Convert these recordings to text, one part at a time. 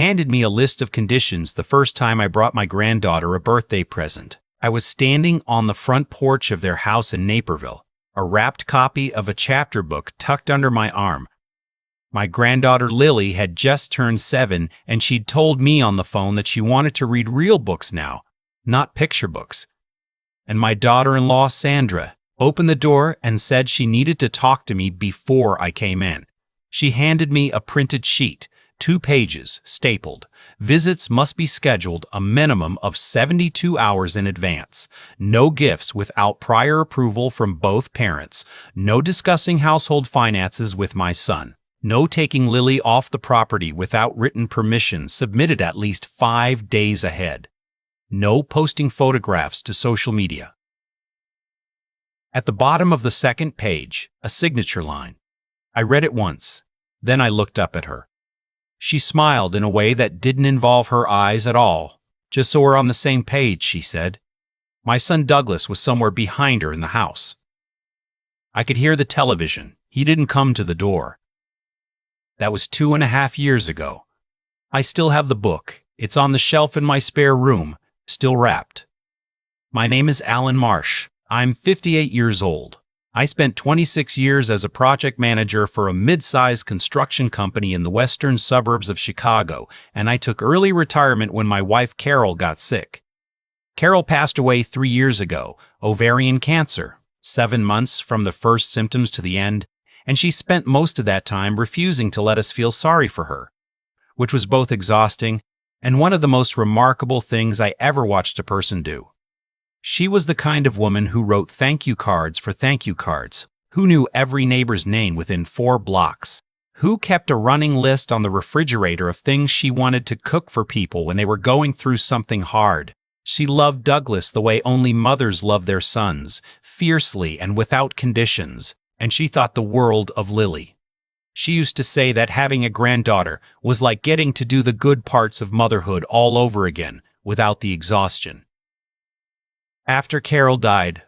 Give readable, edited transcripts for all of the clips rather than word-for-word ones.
handed me a list of conditions the first time I brought my granddaughter a birthday present. I was standing on the front porch of their house in Naperville, a wrapped copy of a chapter book tucked under my arm. My granddaughter Lily had just turned 7, and she'd told me on the phone that she wanted to read real books now, not picture books. And my daughter-in-law Sandra opened the door and said she needed to talk to me before I came in. She handed me a printed sheet, 2 pages, stapled. Visits must be scheduled a minimum of 72 hours in advance. No gifts without prior approval from both parents. No discussing household finances with my son. No taking Lily off the property without written permission submitted at least 5 days ahead. No posting photographs to social media. At the bottom of the second page, a signature line. I read it once, then I looked up at her. She smiled in a way that didn't involve her eyes at all. "Just so we're on the same page," she said. My son Douglas was somewhere behind her in the house. I could hear the television. He didn't come to the door. That was 2.5 years ago. I still have the book. It's on the shelf in my spare room, still wrapped. My name is Alan Marsh. I'm 58 years old. I spent 26 years as a project manager for a mid-sized construction company in the western suburbs of Chicago, and I took early retirement when my wife Carol got sick. Carol passed away 3 years ago, ovarian cancer, 7 months from the first symptoms to the end, and she spent most of that time refusing to let us feel sorry for her, which was both exhausting and one of the most remarkable things I ever watched a person do. She was the kind of woman who wrote thank you cards for thank you cards, who knew every neighbor's name within 4 blocks, who kept a running list on the refrigerator of things she wanted to cook for people when they were going through something hard. She loved Douglas the way only mothers love their sons, fiercely and without conditions, and she thought the world of Lily. She used to say that having a granddaughter was like getting to do the good parts of motherhood all over again, without the exhaustion. After Carol died,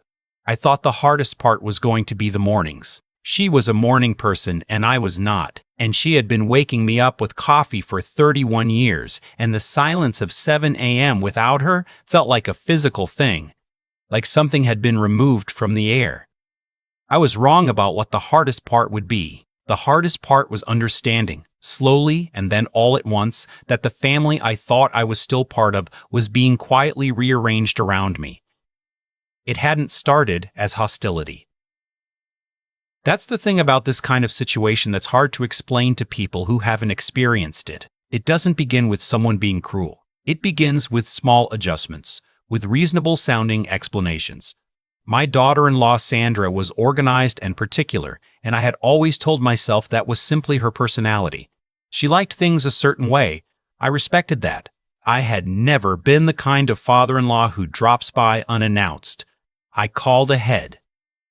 I thought the hardest part was going to be the mornings. She was a morning person and I was not, and she had been waking me up with coffee for 31 years, and the silence of 7 a.m. without her felt like a physical thing, like something had been removed from the air. I was wrong about what the hardest part would be. The hardest part was understanding, slowly and then all at once, that the family I thought I was still part of was being quietly rearranged around me. It hadn't started as hostility. That's the thing about this kind of situation that's hard to explain to people who haven't experienced it. It doesn't begin with someone being cruel. It begins with small adjustments, with reasonable-sounding explanations. My daughter-in-law Sandra was organized and particular, and I had always told myself that was simply her personality. She liked things a certain way. I respected that. I had never been the kind of father-in-law who drops by unannounced. I called ahead.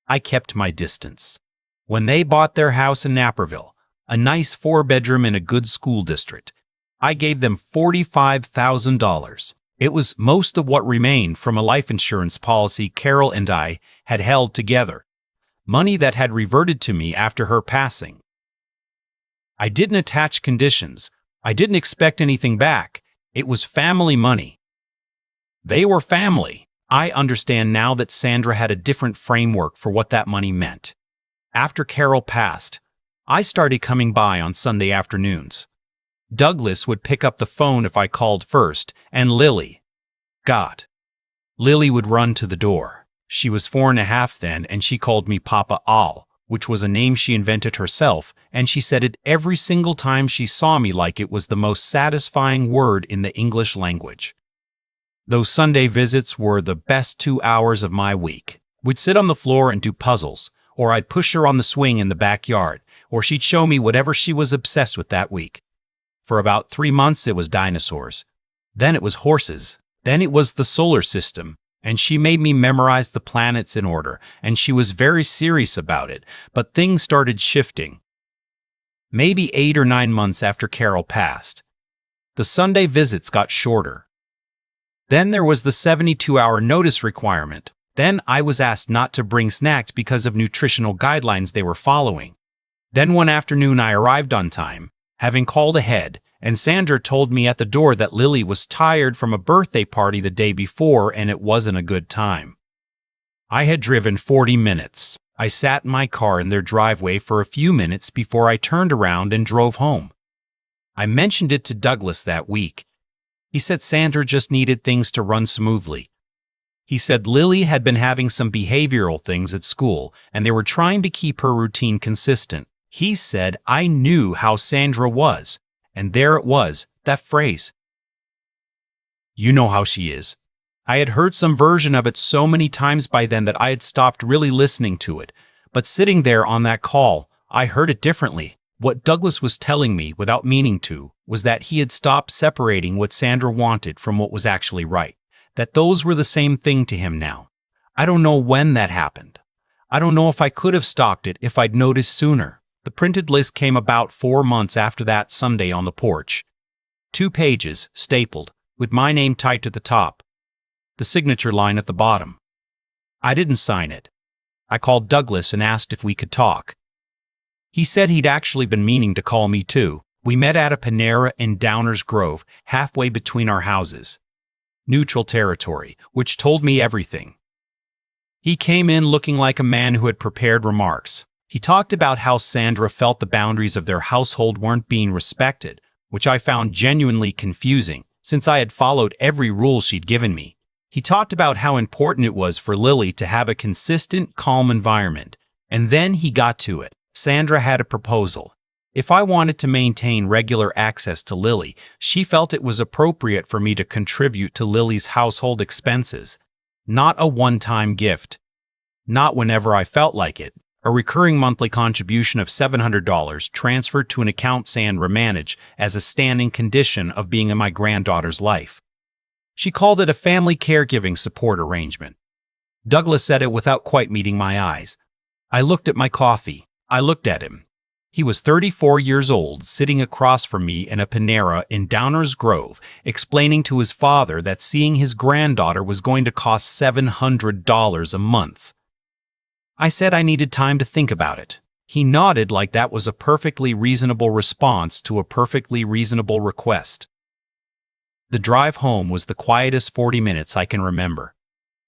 I kept my distance. When they bought their house in Naperville, a nice 4-bedroom in a good school district, I gave them $45,000. It was most of what remained from a life insurance policy Carol and I had held together, money that had reverted to me after her passing. I didn't attach conditions. I didn't expect anything back. It was family money. They were family. I understand now that Sandra had a different framework for what that money meant. After Carol passed, I started coming by on Sunday afternoons. Douglas would pick up the phone if I called first, and Lily would run to the door. She was 4.5 then, and she called me Papa Al, which was a name she invented herself, and she said it every single time she saw me like it was the most satisfying word in the English language. Those Sunday visits were the best 2 hours of my week. We'd sit on the floor and do puzzles, or I'd push her on the swing in the backyard, or she'd show me whatever she was obsessed with that week. For about 3 months it was dinosaurs. Then it was horses. Then it was the solar system. And she made me memorize the planets in order, and she was very serious about it, but things started shifting. Maybe 8 or 9 months after Carol passed, the Sunday visits got shorter. Then there was the 72-hour notice requirement. Then I was asked not to bring snacks because of nutritional guidelines they were following. Then one afternoon I arrived on time, having called ahead, and Sandra told me at the door that Lily was tired from a birthday party the day before and it wasn't a good time. I had driven 40 minutes. I sat in my car in their driveway for a few minutes before I turned around and drove home. I mentioned it to Douglas that week. He said Sandra just needed things to run smoothly. He said Lily had been having some behavioral things at school and they were trying to keep her routine consistent. He said I knew how Sandra was, and there it was, that phrase. You know how she is. I had heard some version of it so many times by then that I had stopped really listening to it, but sitting there on that call, I heard it differently. What Douglas was telling me, without meaning to, was that he had stopped separating what Sandra wanted from what was actually right, that those were the same thing to him now. I don't know when that happened. I don't know if I could have stopped it if I'd noticed sooner. The printed list came about 4 months after that Sunday on the porch. 2 pages, stapled, with my name typed at the top. The signature line at the bottom. I didn't sign it. I called Douglas and asked if we could talk. He said he'd actually been meaning to call me too. We met at a Panera in Downers Grove, halfway between our houses. Neutral territory, which told me everything. He came in looking like a man who had prepared remarks. He talked about how Sandra felt the boundaries of their household weren't being respected, which I found genuinely confusing, since I had followed every rule she'd given me. He talked about how important it was for Lily to have a consistent, calm environment. And then he got to it. Sandra had a proposal. If I wanted to maintain regular access to Lily, she felt it was appropriate for me to contribute to Lily's household expenses. Not a one-time gift. Not whenever I felt like it. A recurring monthly contribution of $700 transferred to an account Sandra managed as a standing condition of being in my granddaughter's life. She called it a family caregiving support arrangement. Douglas said it without quite meeting my eyes. I looked at my coffee. I looked at him. He was 34 years old, sitting across from me in a Panera in Downers Grove, explaining to his father that seeing his granddaughter was going to cost $700 a month. I said I needed time to think about it. He nodded like that was a perfectly reasonable response to a perfectly reasonable request. The drive home was the quietest 40 minutes I can remember.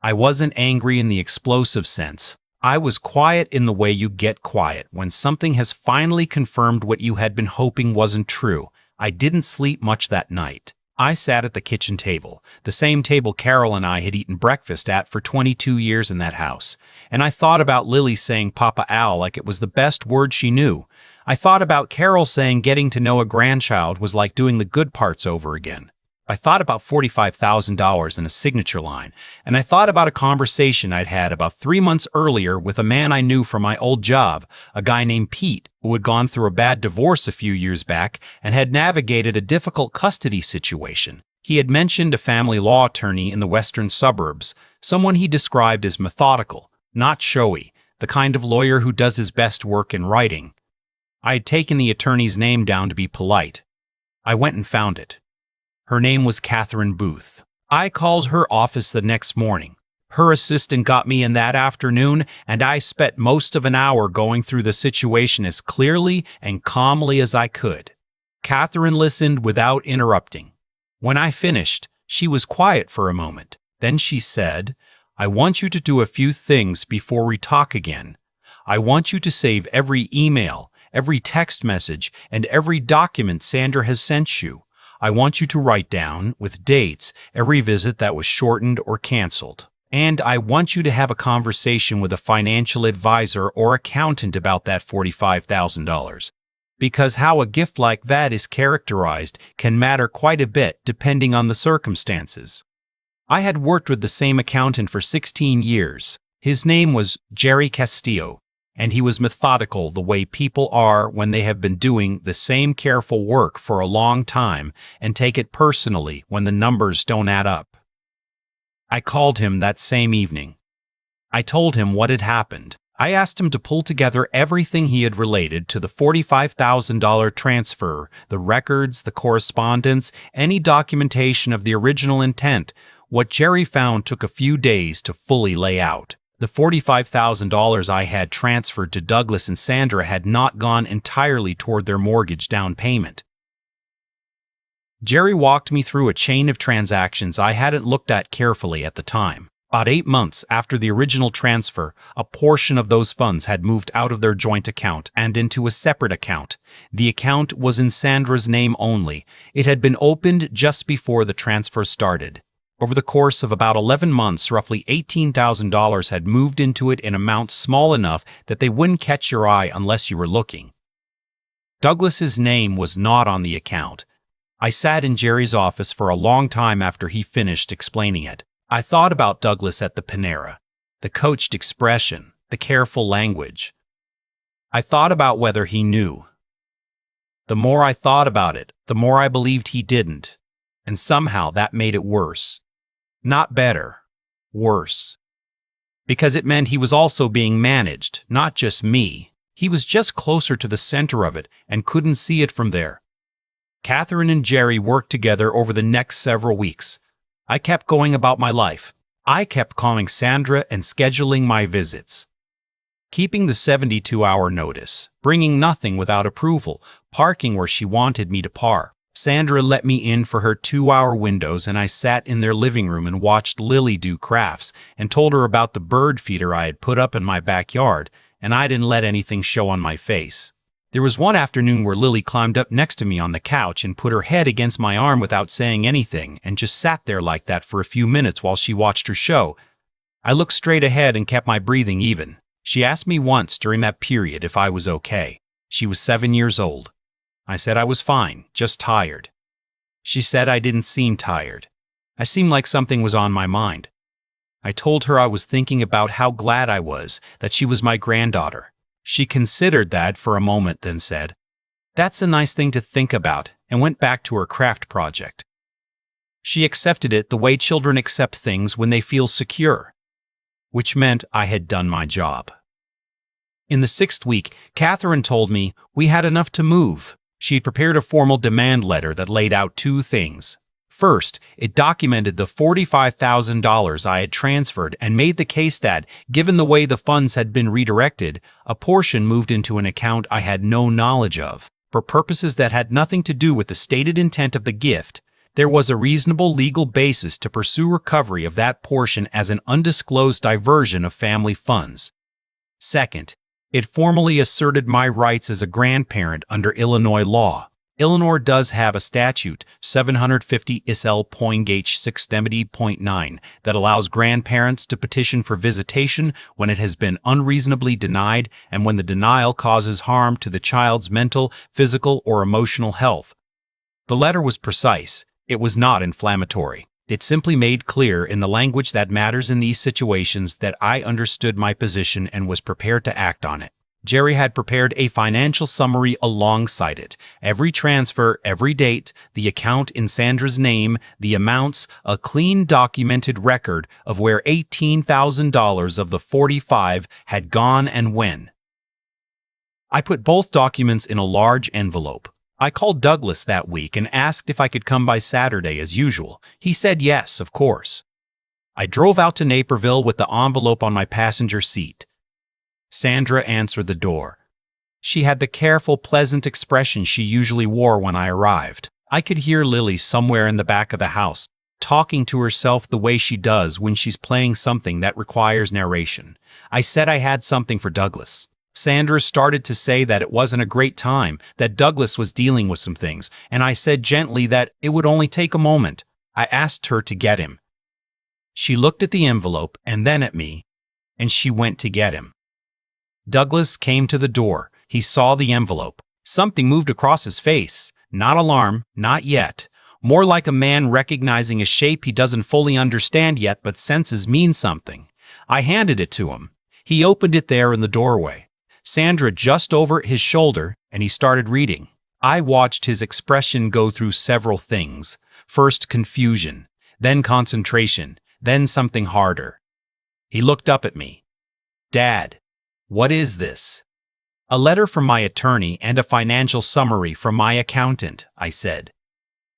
I wasn't angry in the explosive sense. I was quiet in the way you get quiet when something has finally confirmed what you had been hoping wasn't true. I didn't sleep much that night. I sat at the kitchen table, the same table Carol and I had eaten breakfast at for 22 years in that house, and I thought about Lily saying Papa Al like it was the best word she knew. I thought about Carol saying getting to know a grandchild was like doing the good parts over again. I thought about $45,000 in a signature line, and I thought about a conversation I'd had about 3 months earlier with a man I knew from my old job, a guy named Pete, who had gone through a bad divorce a few years back and had navigated a difficult custody situation. He had mentioned a family law attorney in the western suburbs, someone he described as methodical, not showy, the kind of lawyer who does his best work in writing. I had taken the attorney's name down to be polite. I went and found it. Her name was Catherine Booth. I called her office the next morning. Her assistant got me in that afternoon, and I spent most of an hour going through the situation as clearly and calmly as I could. Catherine listened without interrupting. When I finished, she was quiet for a moment. Then she said, "I want you to do a few things before we talk again. I want you to save every email, every text message, and every document Sandra has sent you. I want you to write down, with dates, every visit that was shortened or canceled. And I want you to have a conversation with a financial advisor or accountant about that $45,000. Because how a gift like that is characterized can matter quite a bit depending on the circumstances." I had worked with the same accountant for 16 years. His name was Jerry Castillo, and he was methodical the way people are when they have been doing the same careful work for a long time and take it personally when the numbers don't add up. I called him that same evening. I told him what had happened. I asked him to pull together everything he had related to the $45,000 transfer, the records, the correspondence, any documentation of the original intent. What Jerry found took a few days to fully lay out. The $45,000 I had transferred to Douglas and Sandra had not gone entirely toward their mortgage down payment. Jerry walked me through a chain of transactions I hadn't looked at carefully at the time. About 8 months after the original transfer, a portion of those funds had moved out of their joint account and into a separate account. The account was in Sandra's name only. It had been opened just before the transfer started. Over the course of about 11 months, roughly $18,000 had moved into it in amounts small enough that they wouldn't catch your eye unless you were looking. Douglas's name was not on the account. I sat in Jerry's office for a long time after he finished explaining it. I thought about Douglas at the Panera, the coached expression, the careful language. I thought about whether he knew. The more I thought about it, the more I believed he didn't. And somehow that made it worse. Not better, worse. Because it meant he was also being managed, not just me. He was just closer to the center of it and couldn't see it from there. Catherine and Jerry worked together over the next several weeks. I kept going about my life. I kept calling Sandra and scheduling my visits. Keeping the 72-hour notice, bringing nothing without approval, parking where she wanted me to park. Sandra let me in for her 2-hour windows, and I sat in their living room and watched Lily do crafts and told her about the bird feeder I had put up in my backyard, and I didn't let anything show on my face. There was one afternoon where Lily climbed up next to me on the couch and put her head against my arm without saying anything and just sat there like that for a few minutes while she watched her show. I looked straight ahead and kept my breathing even. She asked me once during that period if I was okay. She was 7 years old. I said I was fine, just tired. She said I didn't seem tired. I seemed like something was on my mind. I told her I was thinking about how glad I was that she was my granddaughter. She considered that for a moment, then said, "That's a nice thing to think about," and went back to her craft project. She accepted it the way children accept things when they feel secure, which meant I had done my job. In the 6th week, Catherine told me we had enough to move. She had prepared a formal demand letter that laid out 2 things. First, it documented the $45,000 I had transferred and made the case that, given the way the funds had been redirected, a portion moved into an account I had no knowledge of. For purposes that had nothing to do with the stated intent of the gift, there was a reasonable legal basis to pursue recovery of that portion as an undisclosed diversion of family funds. Second, it formally asserted my rights as a grandparent under Illinois law. Illinois does have a statute, 750 ISL.H 670.9, that allows grandparents to petition for visitation when it has been unreasonably denied and when the denial causes harm to the child's mental, physical, or emotional health. The letter was precise. It was not inflammatory. It simply made clear in the language that matters in these situations that I understood my position and was prepared to act on it. Jerry had prepared a financial summary alongside it. Every transfer, every date, the account in Sandra's name, the amounts, a clean documented record of where $18,000 of the $45,000 had gone and when. I put both documents in a large envelope. I called Douglas that week and asked if I could come by Saturday as usual. He said yes, of course. I drove out to Naperville with the envelope on my passenger seat. Sandra answered the door. She had the careful, pleasant expression she usually wore when I arrived. I could hear Lily somewhere in the back of the house, talking to herself the way she does when she's playing something that requires narration. I said I had something for Douglas. Sandra started to say that it wasn't a great time, that Douglas was dealing with some things, and I said gently that it would only take a moment. I asked her to get him. She looked at the envelope and then at me, and she went to get him. Douglas came to the door. He saw the envelope. Something moved across his face. Not alarm, not yet. More like a man recognizing a shape he doesn't fully understand yet but senses means something. I handed it to him. He opened it there in the doorway. Sandra just over his shoulder, and he started reading. I watched his expression go through several things. First confusion, then concentration, then something harder. He looked up at me. "Dad, what is this?" "A letter from my attorney and a financial summary from my accountant," I said.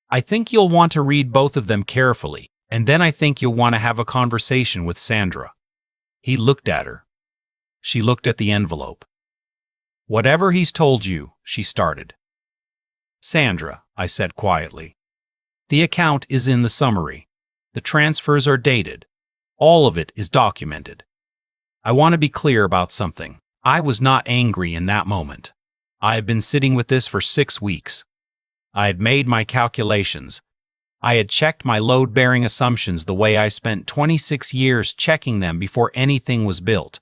"I think you'll want to read both of them carefully, and then I think you'll want to have a conversation with Sandra." He looked at her. She looked at the envelope. "Whatever he's told you," she started. "Sandra," I said quietly, The account is in the summary. The transfers are dated. All of it is documented. I want to be clear about something. I was not angry in that moment. I had been sitting with this for 6 weeks. I had made my calculations. I had checked my load-bearing assumptions the way I spent 26 years checking them before anything was built.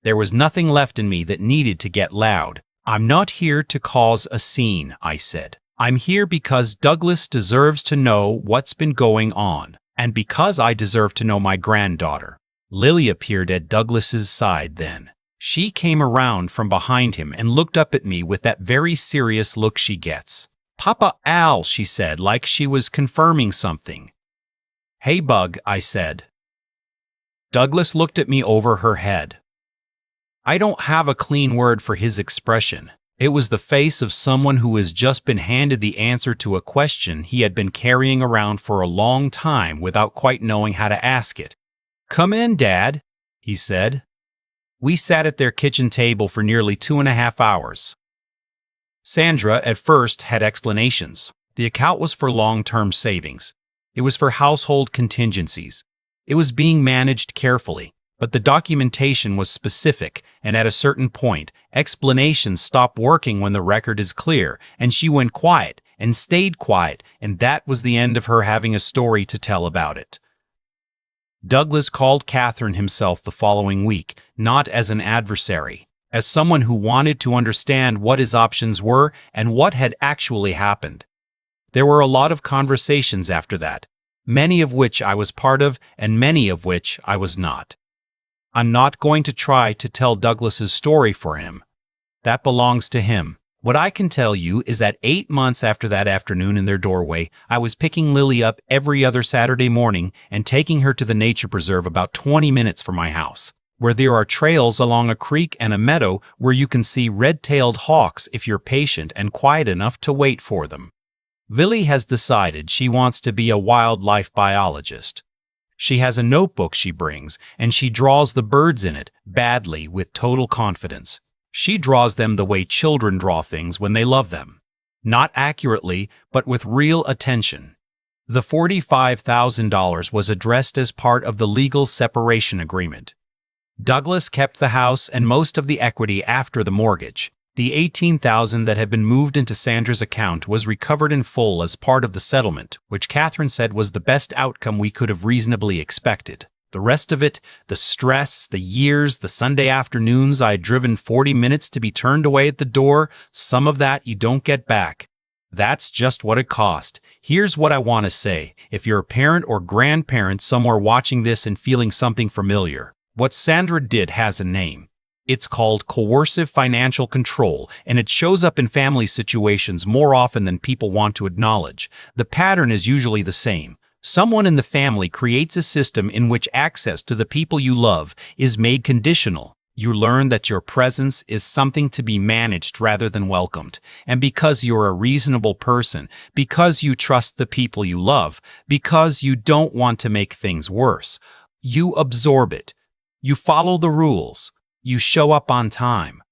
There was nothing left in me that needed to get loud. I'm not here to cause a scene, I said. I'm here because Douglas deserves to know what's been going on, and because I deserve to know my granddaughter. Lily appeared at Douglas's side then. She came around from behind him and looked up at me with that very serious look she gets. "Papa Al," she said, like she was confirming something. "Hey, Bug," I said. Douglas looked at me over her head. I don't have a clean word for his expression. It was the face of someone who has just been handed the answer to a question he had been carrying around for a long time without quite knowing how to ask it. "Come in, Dad," he said. We sat at their kitchen table for nearly 2.5 hours. Sandra, at first, had explanations. The account was for long-term savings. It was for household contingencies. It was being managed carefully. But the documentation was specific, and at a certain point, explanations stop working when the record is clear, and she went quiet and stayed quiet, and that was the end of her having a story to tell about it. Douglas called Catherine himself the following week, not as an adversary, as someone who wanted to understand what his options were and what had actually happened. There were a lot of conversations after that, many of which I was part of and many of which I was not. I'm not going to try to tell Douglas's story for him. That belongs to him. What I can tell you is that 8 months after that afternoon in their doorway, I was picking Lily up every other Saturday morning and taking her to the nature preserve about 20 minutes from my house, where there are trails along a creek and a meadow where you can see red-tailed hawks if you're patient and quiet enough to wait for them. Lily has decided she wants to be a wildlife biologist. She has a notebook she brings, and she draws the birds in it, badly, with total confidence. She draws them the way children draw things when they love them. Not accurately, but with real attention. The $45,000 was addressed as part of the legal separation agreement. Douglas kept the house and most of the equity after the mortgage. The $18,000 that had been moved into Sandra's account was recovered in full as part of the settlement, which Catherine said was the best outcome we could have reasonably expected. The rest of it, the stress, the years, the Sunday afternoons I had driven 40 minutes to be turned away at the door, some of that you don't get back. That's just what it cost. Here's what I want to say. If you're a parent or grandparent somewhere watching this and feeling something familiar, what Sandra did has a name. It's called coercive financial control, and it shows up in family situations more often than people want to acknowledge. The pattern is usually the same. Someone in the family creates a system in which access to the people you love is made conditional. You learn that your presence is something to be managed rather than welcomed. And because you're a reasonable person, because you trust the people you love, because you don't want to make things worse, you absorb it. You follow the rules. You show up on time.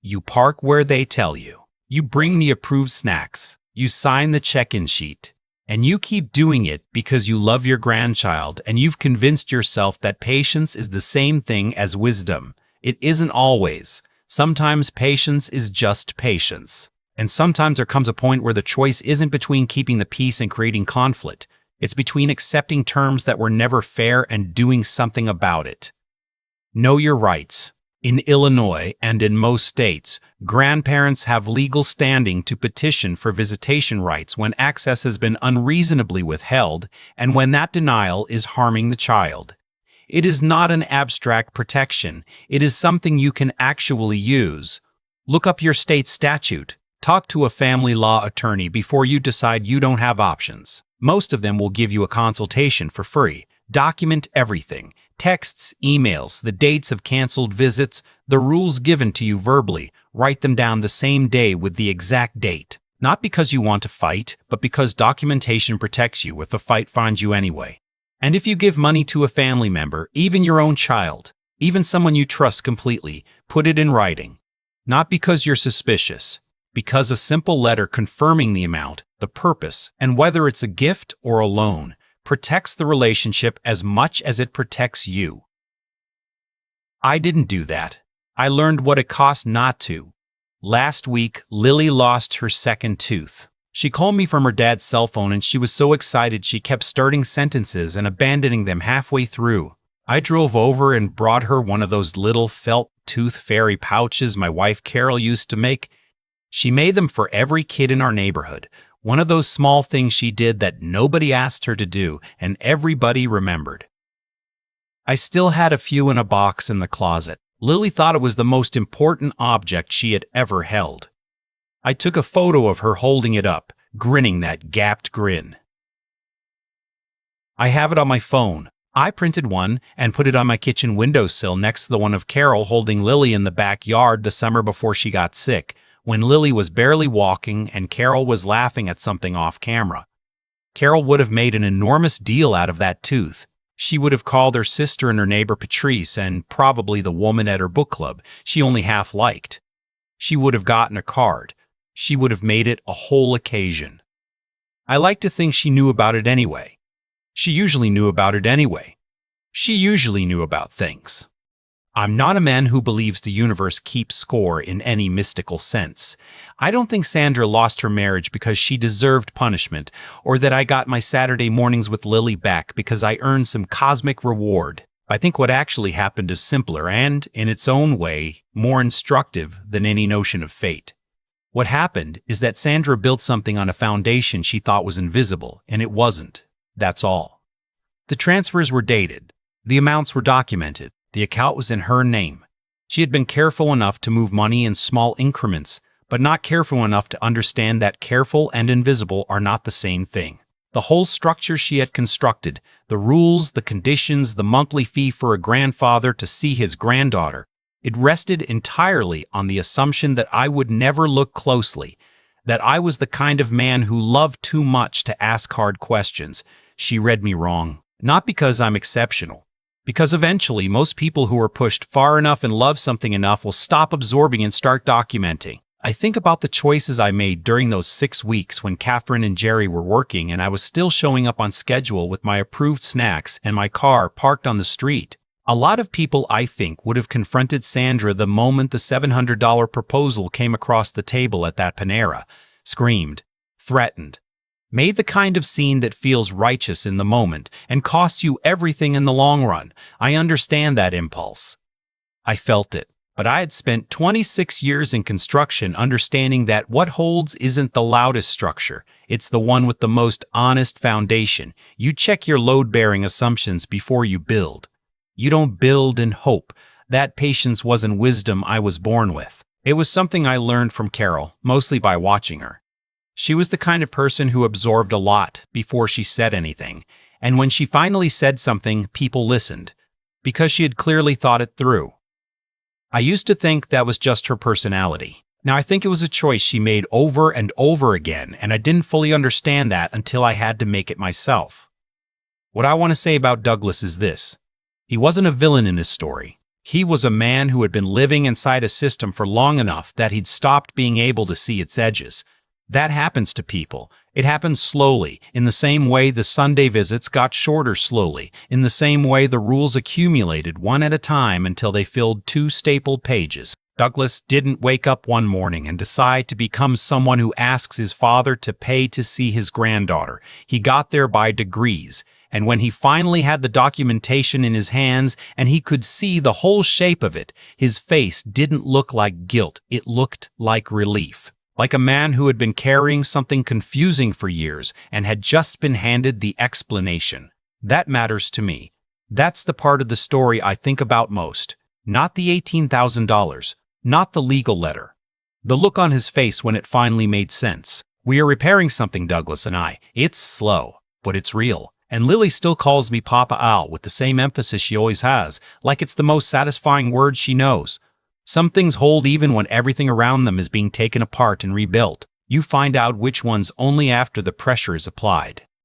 You park where they tell you. You bring the approved snacks. You sign the check-in sheet. And you keep doing it because you love your grandchild and you've convinced yourself that patience is the same thing as wisdom. It isn't always. Sometimes patience is just patience. And sometimes there comes a point where the choice isn't between keeping the peace and creating conflict. It's between accepting terms that were never fair and doing something about it. Know your rights. In Illinois and in most states, grandparents have legal standing to petition for visitation rights when access has been unreasonably withheld and when that denial is harming the child. It is not an abstract protection. It is something you can actually use. Look up your state statute. Talk to a family law attorney before you decide you don't have options. Most of them will give you a consultation for free. Document everything. Texts, emails, the dates of canceled visits, the rules given to you verbally. Write them down the same day with the exact date. Not because you want to fight, but because documentation protects you if the fight finds you anyway. And if you give money to a family member, even your own child, even someone you trust completely, put it in writing. Not because you're suspicious, because a simple letter confirming the amount, the purpose, and whether it's a gift or a loan protects the relationship as much as it protects you. I didn't do that. I learned what it cost not to. Last week, Lily lost her second tooth. She called me from her dad's cell phone and she was so excited she kept starting sentences and abandoning them halfway through. I drove over and brought her one of those little felt tooth fairy pouches my wife Carol used to make. She made them for every kid in our neighborhood. One of those small things she did that nobody asked her to do and everybody remembered. I still had a few in a box in the closet. Lily thought it was the most important object she had ever held. I took a photo of her holding it up, grinning that gapped grin. I have it on my phone. I printed one and put it on my kitchen windowsill next to the one of Carol holding Lily in the backyard the summer before she got sick, when Lily was barely walking and Carol was laughing at something off camera. Carol would have made an enormous deal out of that tooth. She would have called her sister and her neighbor Patrice and probably the woman at her book club she only half liked. She would have gotten a card. She would have made it a whole occasion. I like to think she knew about it anyway. She usually knew about it anyway. She usually knew about things. I'm not a man who believes the universe keeps score in any mystical sense. I don't think Sandra lost her marriage because she deserved punishment, or that I got my Saturday mornings with Lily back because I earned some cosmic reward. I think what actually happened is simpler and, in its own way, more instructive than any notion of fate. What happened is that Sandra built something on a foundation she thought was invisible, and it wasn't. That's all. The transfers were dated. The amounts were documented. The account was in her name. She had been careful enough to move money in small increments, but not careful enough to understand that careful and invisible are not the same thing. The whole structure she had constructed, the rules, the conditions, the monthly fee for a grandfather to see his granddaughter, it rested entirely on the assumption that I would never look closely, that I was the kind of man who loved too much to ask hard questions. She read me wrong. Not because I'm exceptional. Because eventually, most people who are pushed far enough and love something enough will stop absorbing and start documenting. I think about the choices I made during those 6 weeks when Catherine and Jerry were working and I was still showing up on schedule with my approved snacks and my car parked on the street. A lot of people, I think, would have confronted Sandra the moment the $700 proposal came across the table at that Panera, screamed, threatened, made the kind of scene that feels righteous in the moment and costs you everything in the long run. I understand that impulse. I felt it, but I had spent 26 years in construction understanding that what holds isn't the loudest structure, it's the one with the most honest foundation. You check your load-bearing assumptions before you build. You don't build in hope. That patience wasn't wisdom I was born with. It was something I learned from Carol, mostly by watching her. She was the kind of person who absorbed a lot before she said anything, and when she finally said something, people listened, because she had clearly thought it through. I used to think that was just her personality. Now I think it was a choice she made over and over again, and I didn't fully understand that until I had to make it myself. What I want to say about Douglas is this. He wasn't a villain in this story. He was a man who had been living inside a system for long enough that he'd stopped being able to see its edges. That happens to people. It happens slowly, in the same way the Sunday visits got shorter slowly, in the same way the rules accumulated one at a time until they filled 2 stapled pages. Douglas didn't wake up one morning and decide to become someone who asks his father to pay to see his granddaughter. He got there by degrees. And when he finally had the documentation in his hands and he could see the whole shape of it, his face didn't look like guilt, it looked like relief. Like a man who had been carrying something confusing for years and had just been handed the explanation. That matters to me. That's the part of the story I think about most. Not the $18,000, not the legal letter. The look on his face when it finally made sense. We are repairing something, Douglas and I. It's slow, but it's real. And Lily still calls me Papa Al with the same emphasis she always has, like it's the most satisfying word she knows. Some things hold even when everything around them is being taken apart and rebuilt. You find out which ones only after the pressure is applied.